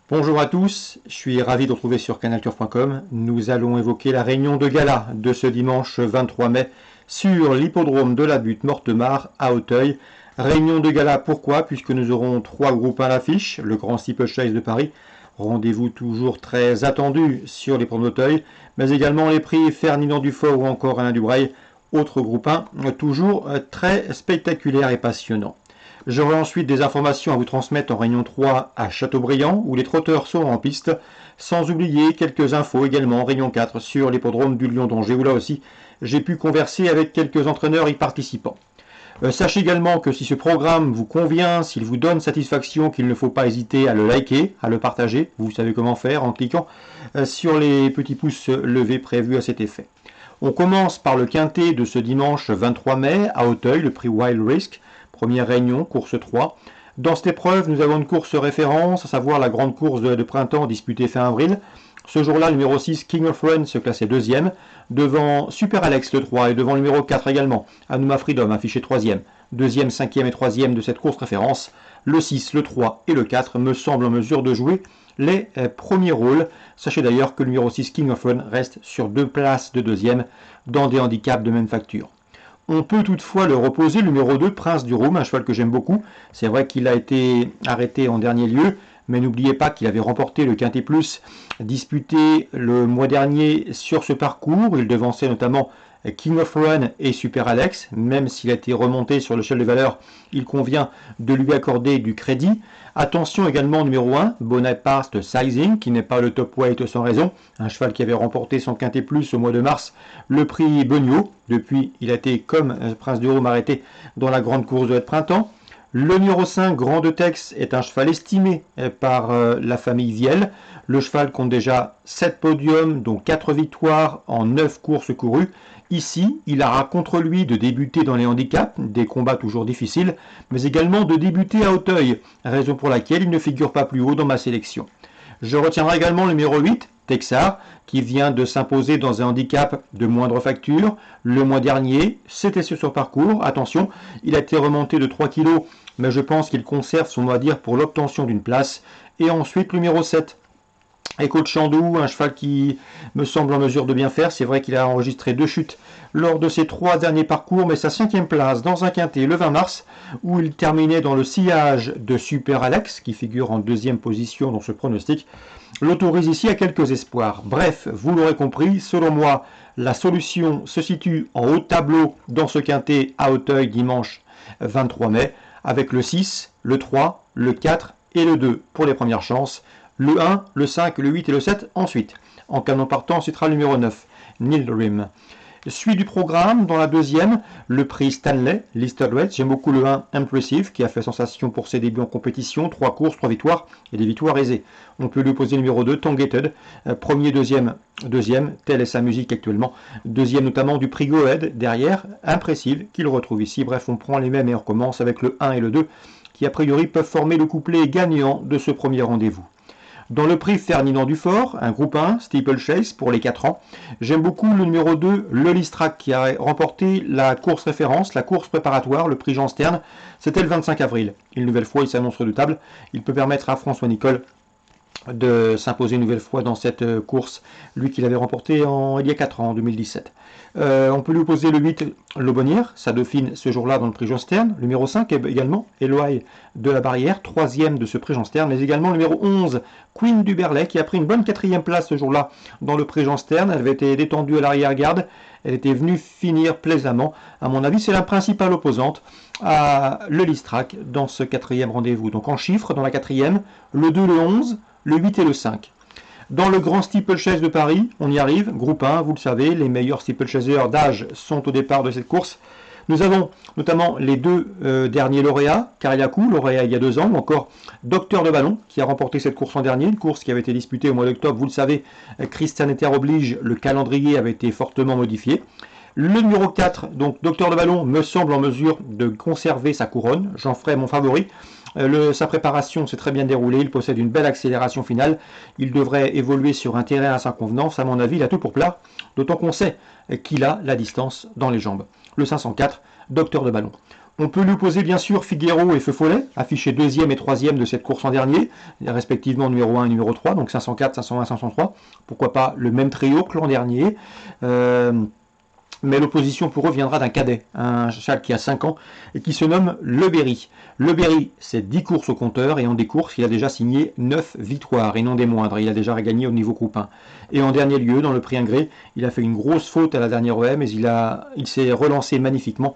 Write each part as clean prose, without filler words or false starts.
Bonjour à tous, je suis ravi de vous retrouver sur canalturf.com. Nous allons évoquer la réunion de gala de ce dimanche 23 mai sur l'hippodrome de la Butte Mortemart à Auteuil. Réunion de gala, pourquoi? Puisque nous aurons trois groupes à l'affiche, le Grand Steeplechase de Paris, rendez-vous toujours très attendu sur les promenades d'Auteuil, mais également les prix Ferdinand Dufort ou encore Alain Dubrail, autre groupe 1, toujours très spectaculaire et passionnant. J'aurai ensuite des informations à vous transmettre en réunion 3 à Châteaubriand, où les trotteurs seront en piste, sans oublier quelques infos également en réunion 4 sur l'hippodrome du Lion d'Angers, où là aussi j'ai pu converser avec quelques entraîneurs y participant. Sachez également que si ce programme vous convient, s'il vous donne satisfaction, qu'il ne faut pas hésiter à le liker, à le partager, vous savez comment faire en cliquant sur les petits pouces levés prévus à cet effet. On commence par le quintet de ce dimanche 23 mai à Auteuil, le prix Wild Risk. Première réunion, course 3. Dans cette épreuve, nous avons une course référence, à savoir la grande course de printemps disputée fin avril. Ce jour-là, le numéro 6, King of Run, se classait deuxième, devant Super Alex le 3 et devant le numéro 4 également, Anouma Freedom, affiché troisième. Deuxième, cinquième et troisième de cette course référence, le 6, le 3 et le 4 me semblent en mesure de jouer les premiers rôles. Sachez d'ailleurs que le numéro 6, King of Run, reste sur 2 places de deuxième dans des handicaps de même facture. On peut toutefois le reposer, le numéro 2, Prince du Rhum, un cheval que j'aime beaucoup. C'est vrai qu'il a été arrêté en dernier lieu, mais n'oubliez pas qu'il avait remporté le Quintet Plus, disputé le mois dernier sur ce parcours. Il devançait notamment King of Run et Super Alex. Même s'il a été remonté sur l'échelle de valeur, il convient de lui accorder du crédit. Attention également au numéro 1, Bonaparte Sizing, qui n'est pas le top weight sans raison. Un cheval qui avait remporté son Quintet Plus au mois de mars, le prix Beugnot. Depuis, il a été comme Prince du Rhum arrêté dans la grande course de printemps. Le numéro 5, Grand de Tex, est un cheval estimé par la famille Viel. Le cheval compte déjà 7 podiums, dont 4 victoires en 9 courses courues. Ici, il aura contre lui de débuter dans les handicaps, des combats toujours difficiles, mais également de débuter à Auteuil, raison pour laquelle il ne figure pas plus haut dans ma sélection. Je retiendrai également le numéro 8, Texar, qui vient de s'imposer dans un handicap de moindre facture. Le mois dernier, c'était sur ce parcours. Attention, il a été remonté de 3 kg, mais je pense qu'il conserve son mot à dire pour l'obtention d'une place. Et ensuite, le numéro 7, Echo de Chandou, un cheval qui me semble en mesure de bien faire. C'est vrai qu'il a enregistré 2 chutes lors de ses 3 derniers parcours, mais sa 5e place dans un quintet le 20 mars, où il terminait dans le sillage de Super Alex, qui figure en 2e position dans ce pronostic, l'autorise ici à quelques espoirs. Bref, vous l'aurez compris, selon moi, la solution se situe en haut de tableau dans ce quintet à Auteuil dimanche 23 mai, avec le 6, le 3, le 4 et le 2 pour les premières chances, le 1, le 5, le 8 et le 7 ensuite. En canon partant, ensuite sera le numéro 9, Nilrim. Suite du programme, dans la deuxième, le prix Stanley, Listed Reds. J'aime beaucoup le 1, Impressive, qui a fait sensation pour ses débuts en compétition. 3 courses, 3 victoires et des victoires aisées. On peut lui opposer le numéro 2, Tongated. Premier, deuxième, telle est sa musique actuellement. Deuxième notamment du prix Goed, derrière, Impressive, qu'il retrouve ici. Bref, on prend les mêmes et on recommence avec le 1 et le 2, qui a priori peuvent former le couplet gagnant de ce premier rendez-vous. Dans le prix Ferdinand Dufort, un groupe 1, Steeplechase pour les 4 ans, j'aime beaucoup le numéro 2, le Listrac, qui a remporté la course référence, la course préparatoire, le prix Jean Stern. C'était le 25 avril. Une nouvelle fois, il s'annonce redoutable. Il peut permettre à François Nicole de s'imposer une nouvelle fois dans cette course, lui qui l'avait remporté il y a 4 ans, en 2017. On peut lui opposer le 8, Lobonnière, sa dauphine ce jour-là dans le prix Jean Stern. Le numéro 5 également, Eloy de la Barrière, 3e de ce prix Jean Stern, mais également le numéro 11, Queen du Berlay, qui a pris une bonne 4e place ce jour-là dans le prix Jean Stern. Elle avait été détendue à l'arrière-garde, elle était venue finir plaisamment. À mon avis, c'est la principale opposante à le Listrac dans ce 4e rendez-vous. Donc en chiffres, dans la 4e, le 2, le 11, le 8 et le 5. Dans le grand steeplechase de Paris, on y arrive, groupe 1, vous le savez, les meilleurs steeplechasers d'âge sont au départ de cette course. Nous avons notamment les 2 derniers lauréats, Cariacou, lauréat il y a 2 ans, ou encore Docteur de Ballon, qui a remporté cette course en dernier, une course qui avait été disputée au mois d'octobre. Vous le savez, Christian Ether oblige, le calendrier avait été fortement modifié. Le numéro 4, donc Docteur de Ballon, me semble en mesure de conserver sa couronne. J'en ferai mon favori. Sa préparation s'est très bien déroulée, il possède une belle accélération finale, il devrait évoluer sur un terrain à sa convenance. À mon avis, il a tout pour plaire, d'autant qu'on sait qu'il a la distance dans les jambes. Le 504, Docteur de Ballon. On peut lui opposer bien sûr Figueiro et Feu Follet, affichés 2e et 3e de cette course en dernier, respectivement numéro 1 et numéro 3, donc 504, 520, 503. Pourquoi pas le même trio que l'an dernier. Mais l'opposition pour eux viendra d'un cadet, un cheval qui a 5 ans et qui se nomme Le Berry. Le Berry, c'est 10 courses au compteur et en des courses, il a déjà signé 9 victoires et non des moindres. Il a déjà gagné au niveau groupe 1. Et en dernier lieu, dans le prix Ingré, il a fait une grosse faute à la dernière OM, mais il s'est relancé magnifiquement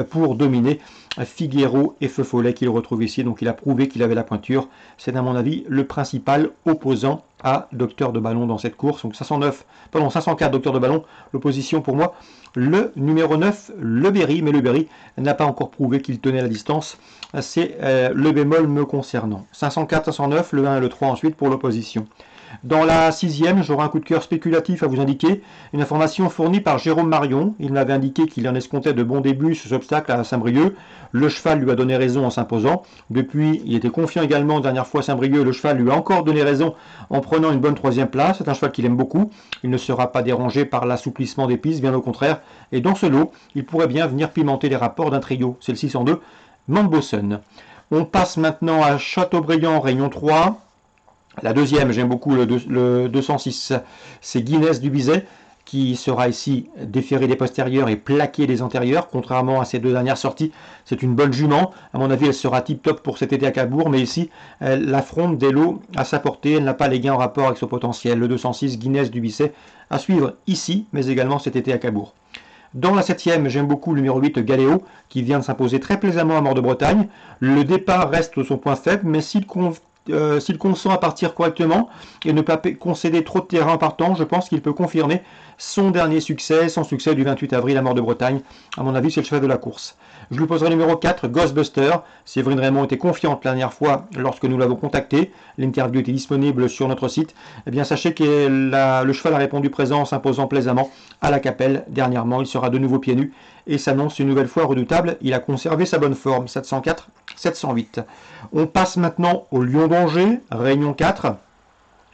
pour dominer Figueiro et Feu Follet qu'il retrouve ici. Donc il a prouvé qu'il avait la pointure. C'est à mon avis le principal opposant à Docteur de Ballon dans cette course. Donc 504 Docteur de Ballon. L'opposition pour moi, le numéro 9, Le Berry. Mais Le Berry n'a pas encore prouvé qu'il tenait la distance. C'est le bémol me concernant. 504, 509, le 1 et le 3 ensuite pour l'opposition. Dans la 6e, j'aurai un coup de cœur spéculatif à vous indiquer. Une information fournie par Jérôme Marion. Il m'avait indiqué qu'il en escomptait de bons débuts sur cet obstacle à Saint-Brieuc. Le cheval lui a donné raison en s'imposant. Depuis, il était confiant également dernière fois à Saint-Brieuc. Le cheval lui a encore donné raison en prenant une bonne 3e place. C'est un cheval qu'il aime beaucoup. Il ne sera pas dérangé par l'assouplissement des pistes, bien au contraire. Et dans ce lot, il pourrait bien venir pimenter les rapports d'un trio. C'est le 602, Mamboson. On passe maintenant à Châteaubriand, Réunion 3. La deuxième, j'aime beaucoup le 206, c'est Guinness du Bizet, qui sera ici déféré des postérieurs et plaqué des antérieurs, contrairement à ses deux dernières sorties. C'est une bonne jument. À mon avis, elle sera tip-top pour cet été à Cabourg, mais ici, elle affronte des lots à sa portée. Elle n'a pas les gains en rapport avec son potentiel. Le 206, Guinness du Bizet, à suivre ici, mais également cet été à Cabourg. Dans la 7e, j'aime beaucoup le numéro 8, Galéo, qui vient de s'imposer très plaisamment à Mort de Bretagne. Le départ reste son point faible, mais s'il consent à partir correctement et ne pas concéder trop de terrain partant, je pense qu'il peut confirmer son dernier succès, son succès du 28 avril à Mort de Bretagne. À mon avis, c'est le cheval de la course. Je lui poserai le numéro 4, Ghostbuster. Séverine Raymond était confiante la dernière fois lorsque nous l'avons contacté. L'interview était disponible sur notre site. Eh bien, sachez que le cheval a répondu présent en s'imposant plaisamment à la Capelle dernièrement. Il sera de nouveau pieds nus et s'annonce une nouvelle fois redoutable. Il a conservé sa bonne forme, 704, 708. On passe maintenant au Lion d'Angers, Réunion 4.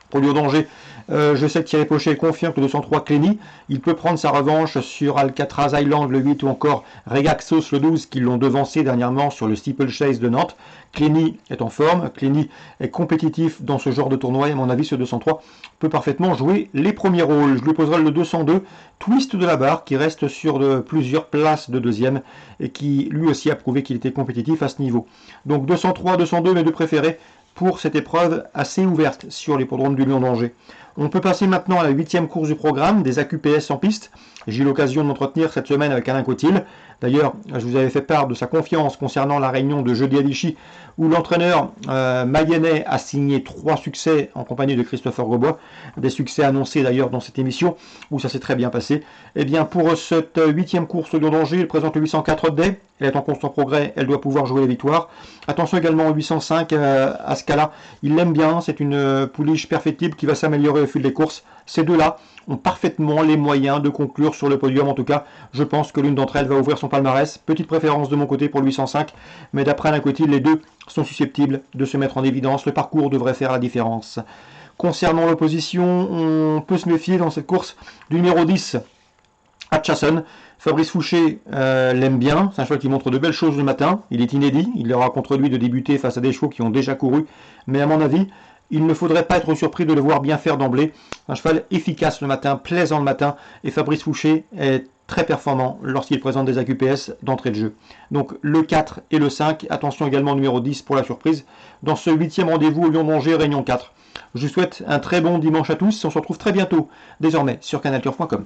Pour Lion d'Angers, je sais que Thierry Pochet est confiant que le 203 Clény, il peut prendre sa revanche sur Alcatraz Island le 8 ou encore Regaxos le 12 qui l'ont devancé dernièrement sur le Steeplechase de Nantes. Clény est en forme, Clény est compétitif dans ce genre de tournoi et à mon avis ce 203 peut parfaitement jouer les premiers rôles. Je lui poserai le 202 Twist de la Barre qui reste sur plusieurs places de deuxième et qui lui aussi a prouvé qu'il était compétitif à ce niveau. Donc 203, 202 mes deux préférés pour cette épreuve assez ouverte sur l'hippodrome du Lion d'Angers. On peut passer maintenant à la 8e course du programme, des AQPS en piste. J'ai eu l'occasion de m'entretenir cette semaine avec Alain Cotil. D'ailleurs, je vous avais fait part de sa confiance concernant la réunion de jeudi à Vichy, où l'entraîneur mayennais a signé 3 succès en compagnie de Christopher Grosbois. Des succès annoncés d'ailleurs dans cette émission, où ça s'est très bien passé. Et bien pour cette 8e course au Lion d'Angers, il présente le 804 Day. Elle est en constant progrès, elle doit pouvoir jouer les victoires. Attention également au 805 à Scala. Il l'aime bien, c'est une pouliche perfectible qui va s'améliorer au fil des courses. Ces deux-là ont parfaitement les moyens de conclure sur le podium. En tout cas, je pense que l'une d'entre elles va ouvrir son palmarès. Petite préférence de mon côté pour le 805, mais d'après Alain Cotil, les deux sont susceptibles de se mettre en évidence. Le parcours devrait faire la différence. Concernant l'opposition, on peut se méfier dans cette course du numéro 10, Hatchason. Fabrice Fouché l'aime bien, c'est un cheval qui montre de belles choses le matin, il est inédit, il aura contre lui de débuter face à des chevaux qui ont déjà couru, mais à mon avis, il ne faudrait pas être surpris de le voir bien faire d'emblée. Un cheval efficace le matin, plaisant le matin, et Fabrice Fouché est très performant lorsqu'il présente des AQPS d'entrée de jeu. Donc le 4 et le 5, attention également au numéro 10 pour la surprise, dans ce 8e rendez-vous au Lion d'Angers, Réunion 4. Je vous souhaite un très bon dimanche à tous, on se retrouve très bientôt, désormais sur canalturf.com.